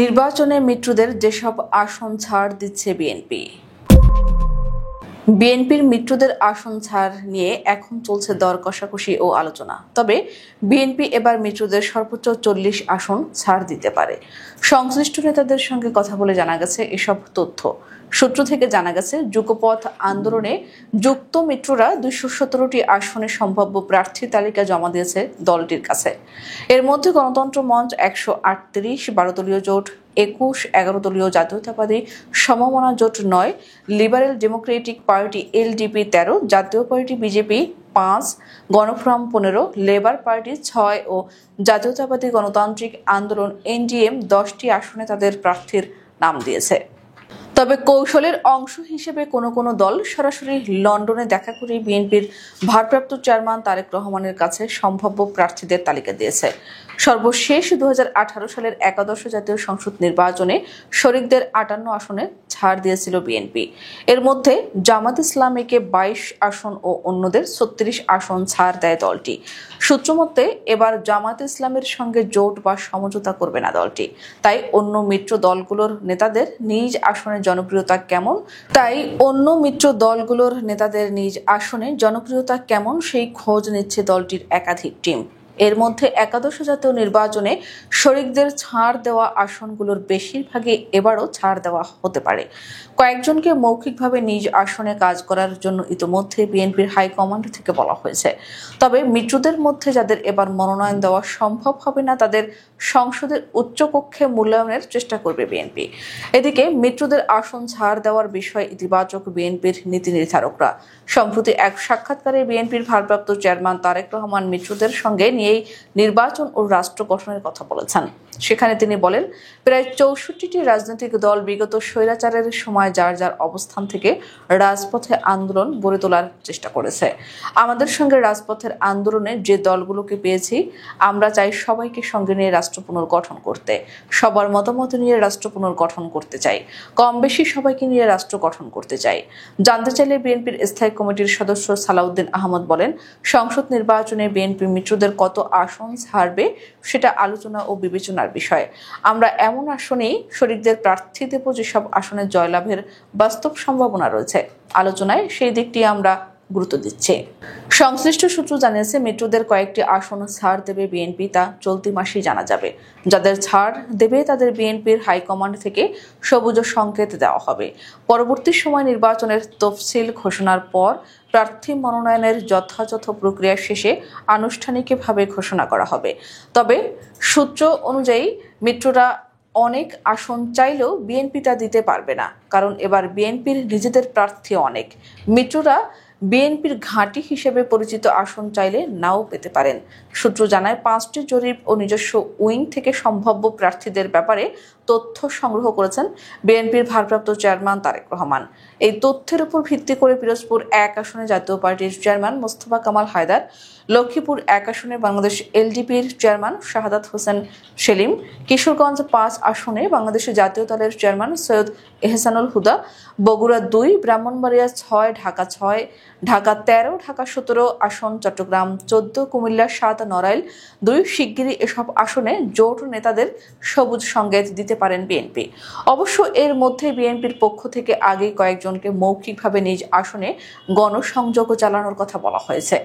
নির্বাচনে মিত্রদের যেসব আসন ছাড় দিচ্ছে বিএনপি। বিএনপির মিত্রদের আসন ছাড় নিয়ে এখন চলছে দর কষাকষি ও আলোচনা। তবে বিএনপি এবার মিত্রদের সর্বোচ্চ 40 আসন ছাড় দিতে পারে। সংশ্লিষ্ট নেতাদের সঙ্গে কথা বলে জানা গেছে এসব তথ্য। সূত্র থেকে জানা গেছে, যুগপথ আন্দোলনে যুক্ত মিত্ররা 217টি আসনে সম্ভাব্য প্রার্থী তালিকা জমা দিয়েছে দলটির কাছে। এর মধ্যে গণতন্ত্র মঞ্চ 138, 12 দলীয় জোট 21, 11 দলীয় জাতীয়তাবাদী সমমনা জোট 9, liberal Democratic party LDP 13, Jatiya party BJP 5, Gonoforum 15, labour party 6 ও জাতীয়তাবাদী গণতান্ত্রিক আন্দোলন এনডিএম 10টি আসনে তাদের প্রার্থীর নাম দিয়েছে। তবে কৌশলের অংশ হিসেবে কোনো দল সরাসরি লন্ডনে দেখা করে বিএনপির ভারপ্রাপ্ত চেয়ারম্যান তারেক রহমানের কাছে সম্ভাব্য প্রার্থীদের তালিকা দিয়েছে। সর্বশেষ 2018 সালের একাদশ জাতীয় সংসদ নির্বাচনে শরিকদের 58 আসনে ছাড় দিয়েছিল বিএনপি। এর মধ্যে জামাত ইসলামীকে 22 আসন ও অন্যদের 36 আসন ছাড় দেয় দলটি। সূত্রমতে এবার জামাত ইসলামের সঙ্গে জোট বা সমঝোতা করবে না দলটি। তাই অন্য মিত্র দলগুলোর নেতাদের নিজ আসনে জনপ্রিয়তা কেমন সেই খোঁজ নিচ্ছে দলটির একাধিক টিম। এর মধ্যে একাদশ জাতীয় নির্বাচনে শরিকদের ছাড় দেওয়া আসনগুলোর বেশিরভাগই এবারও ছাড় দেওয়া হতে পারে। কয়েকজনকে মৌখিকভাবে নিজ আসনে কাজ করার জন্য ইতোমধ্যে বিএনপির হাইকমান্ড থেকে বলা হয়েছে। তবে মিত্রদের মধ্যে যাদের এবার মনোনয়ন দেওয়া সম্ভব হবে না, তাদের সংসদের উচ্চকক্ষে মূল্যায়নের চেষ্টা করবে বিএনপি। এদিকে মিত্রদের আসন ছাড় দেওয়ার বিষয়ে ইতিবাচক বিএনপির নীতি নির্ধারকরা। সম্প্রতি এক সাক্ষাৎকারে বিএনপির ভারপ্রাপ্ত চেয়ারম্যান তারেক রহমান মিত্রদের সঙ্গে নিয়েই নির্বাচন ও রাষ্ট্র গঠনের কথা বলেছেন। সেখানে তিনি বলেন, প্রায় 64টি রাজনৈতিক দল বিগত স্বৈরাচারের সময় যার যার অবস্থান থেকে রাজপথে আন্দোলন গড়ে তোলার চেষ্টা করেছে। আমাদের সঙ্গে রাজপথের আন্দোলনে যে দলগুলোকে পেয়েছি, আমরা চাই সবাইকে সঙ্গে নিয়ে রাষ্ট্র পুনর্গঠন করতে, সবার মতামত নিয়ে রাষ্ট্র পুনর্গঠন করতে চাই, কম বেশি সবাইকে নিয়ে রাষ্ট্র গঠন করতে চাই। জানতে চাইলে বিএনপির স্থায়ী কমিটির সদস্য সালাউদ্দিন আহমদ বলেন, সংসদ নির্বাচনে বিএনপি মিত্রদের কত আসন ছাড়বে সেটা আলোচনা ও বিবেচনার বিষয়। আমরা এমন আসনেই শরিকদের প্রার্থী দেব যেসব আসনে জয়লাভের বাস্তব সম্ভাবনা রয়েছে। আলোচনায় সেই দিকটি আমরা গুরুত্ব দিচ্ছে। সংশ্লিষ্ট সূত্র জানিয়েছে, মিত্রদের কয়েকটি আসন ছাড় দেবে বিএনপি, তা চলতি মাসেই জানা যাবে। যাদের ছাড় দেবে তাদের বিএনপির হাইকমান্ড থেকে সবুজ সংকেত দেওয়া হবে। পরবর্তী সময় নির্বাচনের তফসিল ঘোষণার পর প্রার্থী মনোনয়নের যথাযথ প্রক্রিয়া শেষে আনুষ্ঠানিকভাবে ঘোষণা করা হবে। তবে সূত্র অনুযায়ী মিত্ররা অনেক আসন চাইলেও বিএনপি তা দিতে পারবে না, কারণ এবার বিএনপির নিজেদের প্রার্থী অনেক। মিত্ররা বিএনপির ঘাঁটি হিসেবে পরিচিত আসন চাইলে নাও পেতে পারেন। সূত্র জানায়, 5টি জরিপ ও নিজস্ব উইং থেকে সম্ভাব্য প্রার্থীদের ব্যাপারে তথ্য সংগ্রহ করেছেন বিএনপির ভারপ্রাপ্ত চেয়ারম্যান তারেক রহমান। এই তথ্যের উপর ভিত্তি করে পিরোজপুর 1 আসনে জাতীয় পার্টির চেয়ারম্যান মোস্তফা কামাল হায়দার, লক্ষ্মীপুর 1 আসনে বাংলাদেশ এলডিপির চেয়ারম্যান শাহাদাত হোসেন সেলিম, কিশোরগঞ্জ 5 আসনে বাংলাদেশ জাতীয় দলের চেয়ারম্যান সৈয়দ এহসানুল হুদা, বগুড়া 2, ব্রাহ্মণবাড়িয়া 6, ঢাকা 6, ঢাকা 13, ঢাকা 17 আসন, চট্টগ্রাম 14, কুমিল্লা 7, নড়াইল 2 শিগগিরই এসব আসনে জোট নেতাদের সবুজ সংকেত দিতে পারেন বিএনপি। অবশ্য এর মধ্যে বিএনপির পক্ষ থেকে আগেই কয়েকজনকে মৌখিকভাবে নিজ আসনে গণসংযোগ চালানোর কথা বলা হয়েছে।